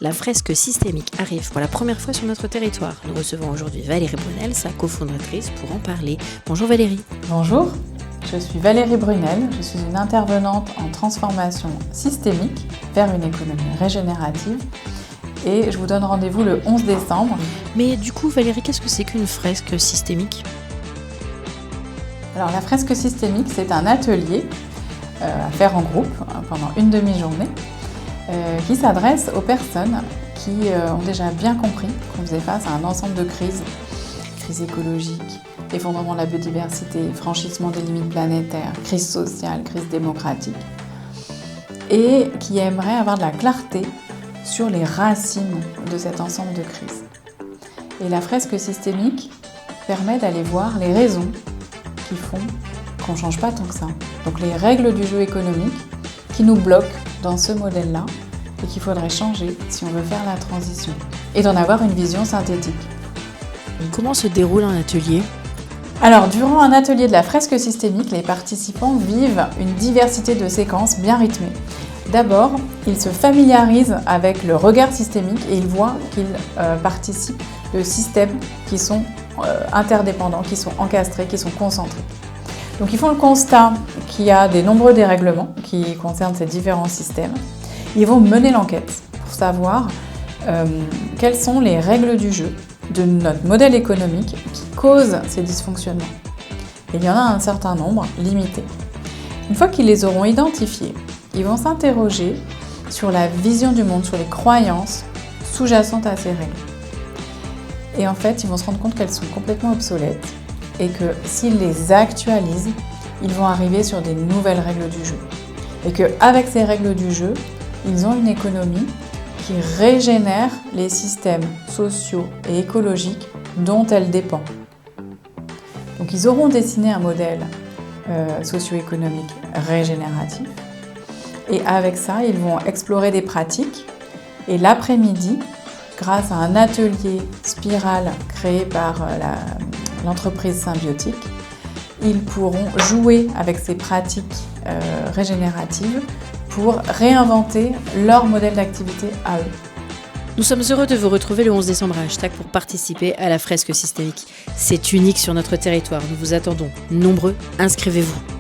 La fresque systémique arrive pour la première fois sur notre territoire. Nous recevons aujourd'hui Valérie Brunel, sa cofondatrice, pour en parler. Bonjour Valérie. Bonjour, je suis Valérie Brunel, je suis une intervenante en transformation systémique vers une économie régénérative et je vous donne rendez-vous le 11 décembre. Mais du coup Valérie, qu'est-ce que c'est qu'une fresque systémique ? Alors la fresque systémique, c'est un atelier à faire en groupe pendant une demi-journée qui s'adresse aux personnes qui ont déjà bien compris qu'on faisait face à un ensemble de crises écologiques, effondrement de la biodiversité, franchissement des limites planétaires, crise sociale, crise démocratique, et qui aimeraient avoir de la clarté sur les racines de cet ensemble de crises. Et la fresque systémique permet d'aller voir les raisons qui font qu'on ne change pas tant que ça. Donc les règles du jeu économique qui nous bloquent dans ce modèle-là et qu'il faudrait changer si on veut faire la transition. Et d'en avoir une vision synthétique. Comment se déroule un atelier ? Alors, durant un atelier de la fresque systémique, les participants vivent une diversité de séquences bien rythmées. D'abord, ils se familiarisent avec le regard systémique et ils voient qu'ils participent de systèmes qui sont interdépendants, qui sont encastrés, qui sont concentrés. Donc, ils font le constat qu'il y a des nombreux dérèglements qui concernent ces différents systèmes. Ils vont mener l'enquête pour savoir quelles sont les règles du jeu de notre modèle économique qui causent ces dysfonctionnements. Et il y en a un certain nombre, limité. Une fois qu'ils les auront identifiés, ils vont s'interroger sur la vision du monde, sur les croyances sous-jacentes à ces règles. Et en fait, ils vont se rendre compte qu'elles sont complètement obsolètes et que s'ils les actualisent, ils vont arriver sur des nouvelles règles du jeu. Et qu'avec ces règles du jeu, ils ont une économie qui régénère les systèmes sociaux et écologiques dont elle dépend. Donc ils auront dessiné un modèle socio-économique régénératif et avec ça, ils vont explorer des pratiques et l'après-midi, grâce à un atelier spirale créé par l'entreprise Symbiotique, ils pourront jouer avec ces pratiques régénératives pour réinventer leur modèle d'activité à eux. Nous sommes heureux de vous retrouver le 11 décembre à Hashtag pour participer à la fresque systémique. C'est unique sur notre territoire, nous vous attendons nombreux, inscrivez-vous.